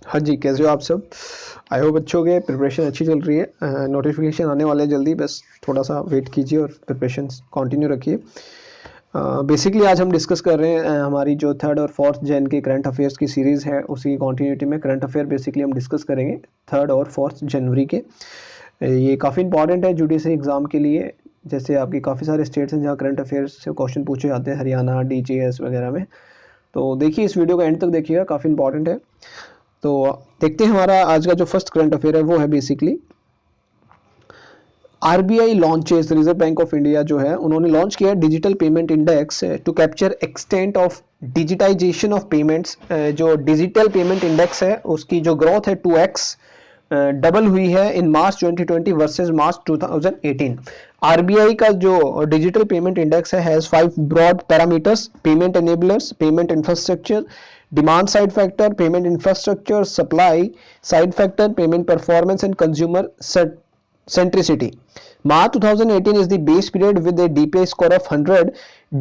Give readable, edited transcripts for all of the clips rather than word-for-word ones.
हाँ जी, कैसे हो आप सब? आई होप अच्छे होंगे, प्रिपरेशन अच्छी चल रही है। नोटिफिकेशन आने वाले हैं जल्दी, बस थोड़ा सा वेट कीजिए और प्रिपरेशन कंटिन्यू रखिए। बेसिकली आज हम डिस्कस कर रहे हैं हमारी जो थर्ड और फोर्थ जैन के करंट अफेयर्स की सीरीज़ है, उसी की कॉन्टीन्यूटी में करंट अफेयर बेसिकली हम डिस्कस करेंगे थर्ड और फोर्थ जनवरी के। ये काफ़ी इंपॉर्टेंट है जुडिशरी एग्ज़ाम के लिए। जैसे आपके काफ़ी सारे स्टेट्स हैं जहाँ करंट अफेयर्स से क्वेश्चन पूछे जाते हैं, हरियाणा, DJS वगैरह में। तो देखिए, इस वीडियो को एंड तक देखिएगा, काफ़ी इंपॉर्टेंट है। तो देखते हैं हमारा आज का जो फर्स्ट करंट अफेयर है वो है basically RBI launches, Reserve Bank of India जो है उन्होंने लॉन्च किया digital payment index to capture extent of digitisation of payments. जो डिजिटल पेमेंट इंडेक्स है उसकी जो ग्रोथ है 2x डबल हुई है इन मार्च 2020 वर्सेस मार्च 2018। आरबीआई का जो डिजिटल पेमेंट इंडेक्स है has 5 broad parameters: payment enablers, payment infrastructure, demand side factor, payment infrastructure, supply side factor, payment performance and consumer centricity. March 2018 is the base period with a DPI score of 100.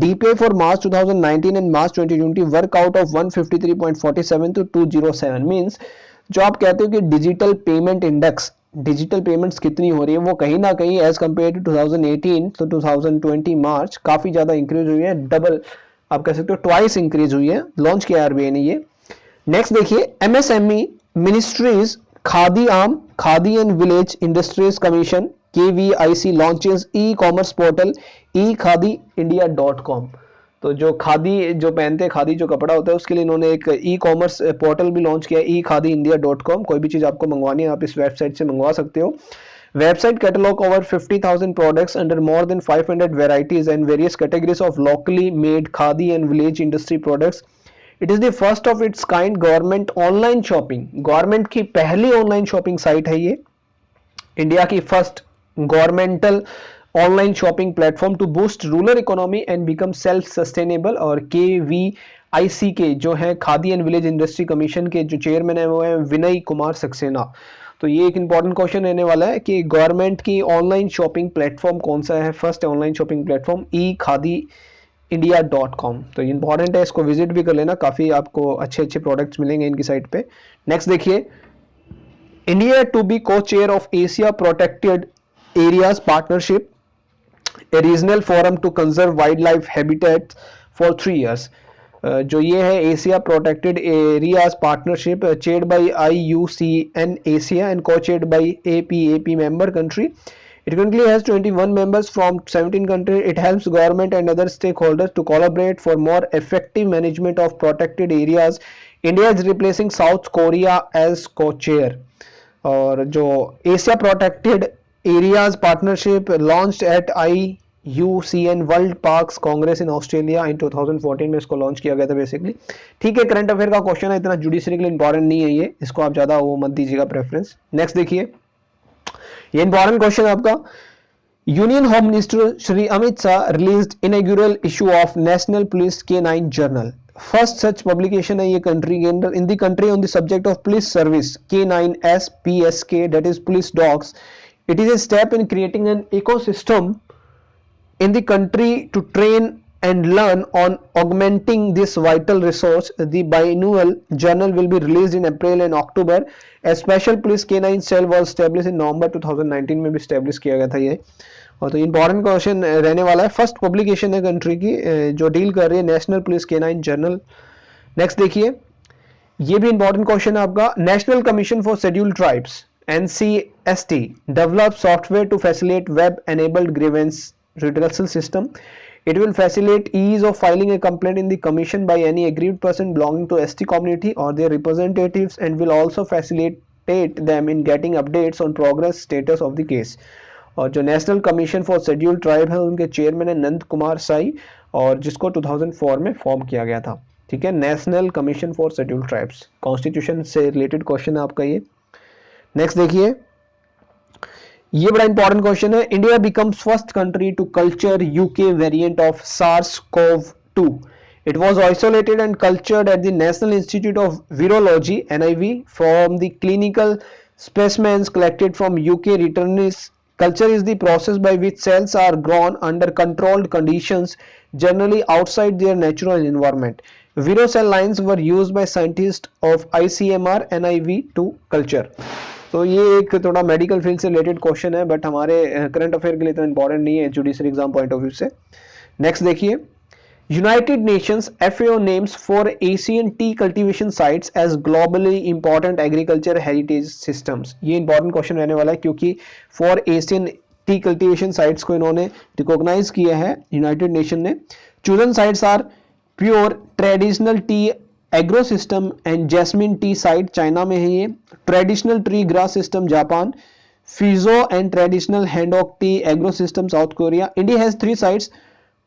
DPI for March 2019 and March 2020 work out of 153.47 to 207 means जो आप कहते हो कि digital payment index, digital payments कितनी हो रही है, वो कहीं ना कहीं एज कम्पेयर टू 2018 तो 2020 मार्च काफ़ी ज़्यादा इंक्रीज हुई है, डबल आप कह सकते हो ट्वाइस इंक्रीज हुई है। लॉन्च किया आरबीआई ने ये। नेक्स्ट देखिए, एमएसएमई मिनिस्ट्रीज खादी आम khadi and village industries commission KVIC launches e commerce portal ekhadiindia.com। तो जो खादी जो पहनते हैं, खादी जो कपड़ा होता है, उसके लिए इन्होंने एक ई कॉमर्स पोर्टल भी लॉन्च किया, ekhadiindia.com। कोई भी चीज़ आपको मंगवानी है आप इस वेबसाइट से मंगवा सकते हो। Website catalog over 50,000 products under more than 500 varieties and various categories of locally made khadi and village industry products. It is the first of its kind government online shopping. Government की पहली online shopping site है ये, India की first governmental online shopping platform to boost rural economy and become self sustainable. और KVIC के जो है Khadi and village industry commission के जो चेयरमैन है वो है विनय कुमार सक्सेना। तो ये एक इंपॉर्टेंट क्वेश्चन रहने वाला है कि गवर्नमेंट की ऑनलाइन शॉपिंग प्लेटफॉर्म कौन सा है, first online shopping platform ekhadiindia.com। तो ये इंपॉर्टेंट है, इसको विजिट भी कर लेना, काफ़ी आपको अच्छे अच्छे प्रोडक्ट्स मिलेंगे इनकी साइट पे। नेक्स्ट देखिए, India to be co-chair of Asia Protected Areas Partnership, a regional forum to conserve wildlife habitats for 3 years. जो ये है Asia protected areas partnership chaired by IUCN Asia and co-chaired by AP member country. It currently has 21 members from 17 countries. It helps government and other stakeholders to collaborate for more effective management of protected areas. India is replacing South Korea as co-chair. और जो Asia protected areas partnership launched at IUCN world parks congress in Australia in 2014 में इसको launch किया गया था basically. ठीक है, current affair का क्वेश्चन है, इतना जुडिशरी के लिए इंपॉर्टेंट नहीं है ये, इसको आप ज़्यादा वो मत दीजिएगा प्रेफरेंस। नेक्स्ट देखिए, ये इंपॉर्टेंट क्वेश्चन है आपका। Union home minister Shri Amit Shah released inaugural issue of national police K9 journal. First such publication है ये कंट्री के अंदर, in the country on the subject of police service K9 SPSK, that is police dogs. It is a step in creating an ecosystem in the country to train and learn on augmenting this vital resource. The biannual journal will be released in April and October. A special police K9 cell was established in November 2019 में भी establish किया गया था ये। और तो important question रहने वाला है, फर्स्ट पब्लिकेशन है कंट्री की जो डील कर रही है national police K9 journal. Next देखिए, ये भी इंपॉर्टेंट क्वेश्चन है आपका। National commission for scheduled tribes NCST develop software to facilitate web enabled grievance redressal system. It will facilitate ease of filing a complaint in the commission by any aggrieved person belonging to ST community or their representatives, and will also facilitate them in getting updates on progress status of the case. और जो national commission for scheduled tribe है उनके chairman है नंद कुमार साई, और जिसको 2004 में form किया गया था। ठीक है, national commission for scheduled tribes, constitution से रिलेटेड क्वेश्चन है आपका ये। नेक्स्ट देखिए, ये बड़ा इंपॉर्टेंट क्वेश्चन है। India becomes first country to culture UK variant of SARS-CoV-2. It was isolated and cultured at the National Institute of Virology (NIV) from the clinical specimens collected from UK returnees. Culture is the process by which cells are grown under controlled conditions, generally outside their natural environment. Virocell lines were used by scientists of ICMR NIV to culture. तो ये एक थोड़ा medical field से related question है, but हमारे current affair के लिए तो इंपॉर्टेंट नहीं है judiciary exam point of view से. नेक्स्ट देखिए, United Nations FAO names 4 Asian tea cultivation sites as globally important agriculture heritage systems. ये इंपॉर्टेंट क्वेश्चन रहने वाला है क्योंकि 4 Asian टी कल्टीवेशन साइट्स को इन्होंने रिकॉग्नाइज किया है यूनाइटेड नेशन ने. Chosen sites are pure traditional tea agro system and jasmine tea site China में है ये. Traditional tree grass system Japan. फिजो एंड ट्रेडिशनल हैंडॉक tea agro system South Korea. India has 3 sites,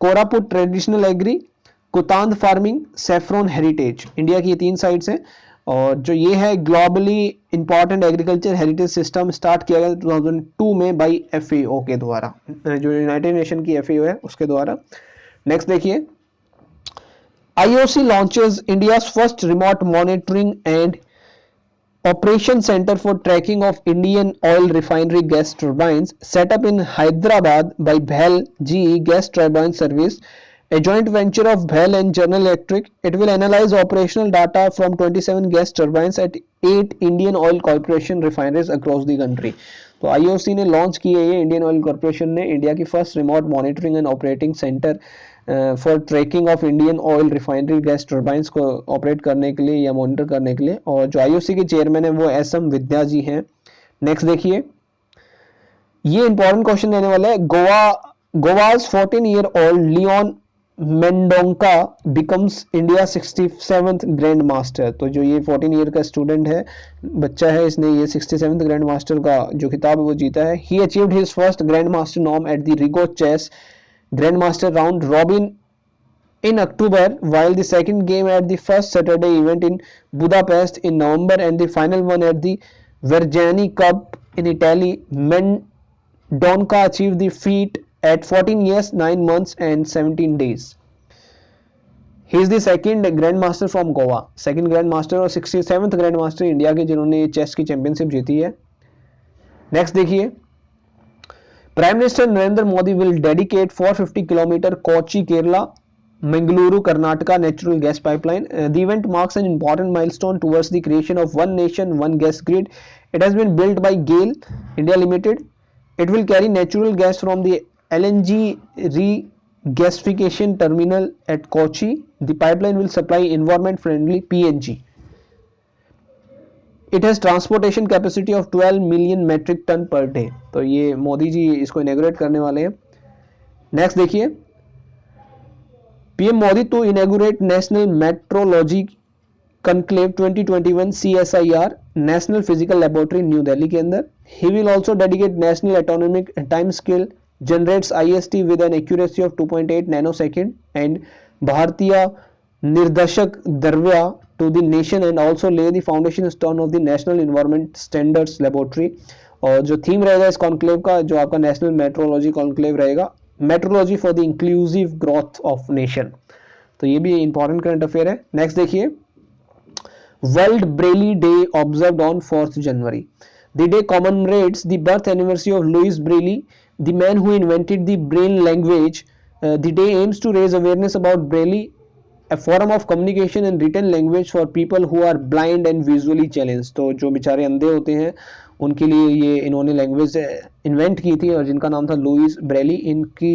Koraput traditional agri, Kuttanad farming, saffron heritage. India की 3 sites हैं और जो ये है globally important agriculture heritage system start किया गया 2002 में बाय FAO के द्वारा, जो यूनाइटेड नेशन की FAO है उसके द्वारा. नेक्स्ट देखिए, IOC launches India's first remote monitoring and Operation Center for Tracking of Indian Oil Refinery Gas Turbines, set up in Hyderabad by BHEL GE Gas Turbine Service, a joint venture of BHEL and General Electric. It will analyze operational data from 27 gas turbines at 8 Indian Oil Corporation refineries across the country. तो IOC ने launch की है ये, Indian oil corporation ने, India की first remote monitoring and operating centre for tracking of Indian oil refinery gas turbines को operate करने के लिए या मॉनिटर करने के लिए. और जो IOC के चेयरमैन है वो SM विद्या जी हैं. नेक्स्ट देखिए, ये इंपॉर्टेंट क्वेश्चन रहने वाला है. Goa's 14 year old Leon Mendonca becomes India 67th grand master. तो जो ये 14 ईयर का स्टूडेंट है, बच्चा है, इसने ये 67th ग्रैंड मास्टर का जो खिताब है वो जीता है. He achieved his first grandmaster norm at the Rigo chess Grandmaster round robin in October, while the second game at the first Saturday event in Budapest in November and the final one at the Vergiani Cup in Italy. Mendonca achieved the feat at 14 years, 9 months and 17 days. He is the second Grandmaster from Goa, second Grandmaster और 67th Grandmaster India के जिन्होंने chess की championship जीती है. Next देखिए, Prime Minister Narendra Modi will dedicate 450 km Kochi Kerala Mangaluru Karnataka natural gas pipeline. The event marks an important milestone towards the creation of one nation one gas grid. It has been built by GAIL India Limited. It will carry natural gas from the LNG regasification terminal at Kochi. The pipeline will supply environment friendly PNG. It has transportation capacity of 12 million metric ton per day. तो ये मोदी जी इसको inaugurate करने वाले हैं. Next देखिए, PM Modi to inaugurate national metrology conclave 2021 CSIR national physical laboratory new Delhi के अंदर. He will also dedicate national atomic time scale generates IST with an accuracy of 2.8 nanosecond and Bhartiya Nirdeshak द्रव्य to the nation and also lay the foundation stone of the National Environment Standards Laboratory. और जो theme रहेगा इस conclave का, जो आपका national metrology conclave रहेगा, metrology for the inclusive growth of nation. तो ये भी इंपॉर्टेंट करंट अफेयर है. नेक्स्ट देखिए, world Braille day observed on 4th January. The day commemorates the birth anniversary of Louis Braille, the man who invented the Braille language. The day aims to raise awareness about Braille, a form of communication and written language for people who are blind and visually challenged. तो जो बेचारे अंधे होते हैं उनके लिए ये इन्होंने लैंग्वेज इन्वेंट की थी और जिनका नाम था लुइस ब्रेली. इनकी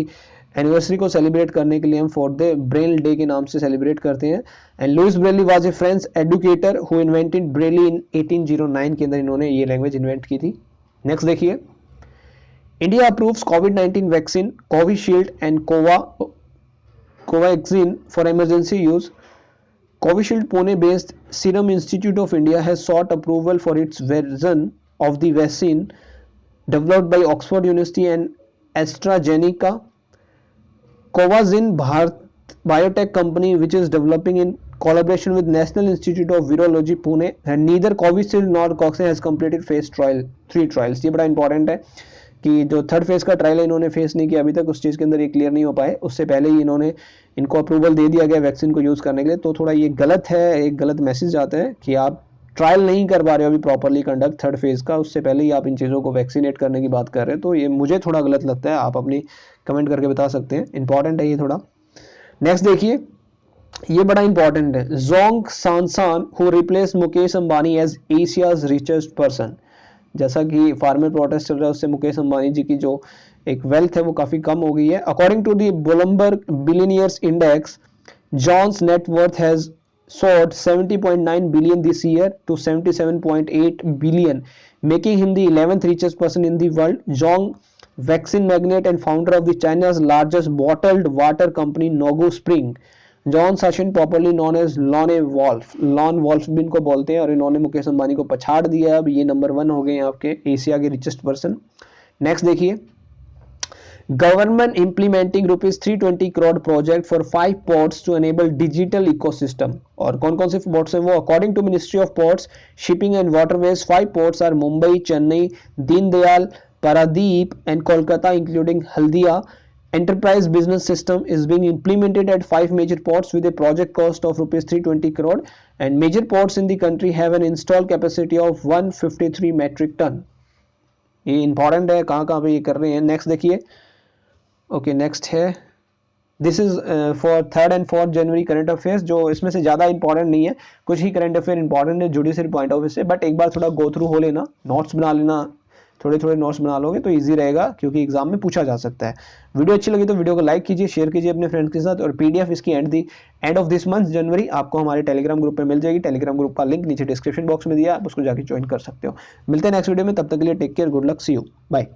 एनिवर्सरी को सेलिब्रेट करने के लिए हम 4th ब्रेल डे के नाम से सेलिब्रेट करते हैं. And Louis Braille was a French educator who invented Braille in 1809 के अंदर इन्होंने ये लैंग्वेज इन्वेंट की थी. नेक्स्ट देखिए, India approves covid vaccine Covishield and Covaxin for emergency use. Covishield Pune-based Serum Institute of India has sought approval for its version of the vaccine developed by Oxford University and AstraZeneca. Covaxin Bharat Biotech company, which is developing in collaboration with National Institute of Virology Pune, and neither Covishield nor Covaxin has completed phase 3 trials. ये बड़ा important है कि जो 3rd phase का trial है इन्होंने face नहीं किया अभी तक, उस चीज़ के अंदर ये क्लियर नहीं हो पाए. उससे पहले ही इन्होंने इनको अप्रूवल दे दिया गया वैक्सीन को यूज़ करने के लिए. तो थोड़ा ये गलत है, एक गलत मैसेज आता है कि आप ट्रायल नहीं कर पा रहे हो अभी प्रॉपरली कंडक्ट 3rd फेज का, उससे पहले ही आप इन चीज़ों को वैक्सीनेट करने की बात कर रहे हैं. तो ये मुझे थोड़ा गलत लगता है, आप अपनी कमेंट करके बता सकते हैं, इंपॉर्टेंट है ये थोड़ा. नेक्स्ट देखिए, ये बड़ा इंपॉर्टेंट है। Zhong Shanshan who replace Mukesh Ambani as Asia's richest person. जैसा कि फार्मर प्रोटेस्ट चल रहा है उससे मुकेश अंबानी जी की जो एक वेल्थ है वो काफी कम हो गई है। According to the Bloomberg billionaires index, John's net worth has soared 70.9 billion this year to 77.8 billion, making him the 11th richest person in the world. Zhong, vaccine magnate and founder of the China's largest bottled water company Nogu Spring, Zhong Shanshan popularly known as lone wolf भी इनको बोलते हैं, और इन्होंने मुकेश अंबानी को पछाड़ दिया। अब ये नंबर 1 हो गए हैं आपके एशिया के रिचेस्ट पर्सन। नेक्स्ट देखिए, government implementing rupees 320 crore project for 5 ports to enable digital ecosystem। और कौन कौन से पोर्ट्स हैं वो? According to ministry of ports shipping and waterways, 5 ports are Mumbai, Chennai, Deendayal, Paradip and Kolkata including Haldia. Enterprise business system is being implemented at 5 major ports with a project cost of rupees 320 crore, and major ports in the country have an installed capacity of 153 metric ton। ये important है, कहाँ कहाँ पे ये कर रहे हैं। Next देखिए, ओके नेक्स्ट है, this is for 3rd and 4th January current affairs. जो इसमें से ज़्यादा इंपॉर्टेंट नहीं है, कुछ ही करंट अफेयर इंपॉर्टेंट है जुडिशियल पॉइंट ऑफ व्यू से, बट एक बार थोड़ा गो थ्रू हो लेना, नोट्स बना लेना, थोड़े थोड़े नोट्स बना लोगे तो इजी रहेगा, क्योंकि एग्जाम में पूछा जा सकता है। वीडियो अच्छी लगी तो वीडियो को लाइक कीजिए, शेयर कीजिए अपने फ्रेंड्स के साथ, और पीडीएफ इसकी एंड ऑफ दिस मंथ जनवरी आपको हमारे टेलीग्राम ग्रुप पे मिल जाएगी। टेलीग्राम ग्रुप का लिंक नीचे डिस्क्रिप्शन बॉक्स में दिया, आप उसको जाके ज्वाइन कर सकते हो। मिलते हैं नेक्स्ट वीडियो में, तब तक के लिए take care, good luck, see you, bye.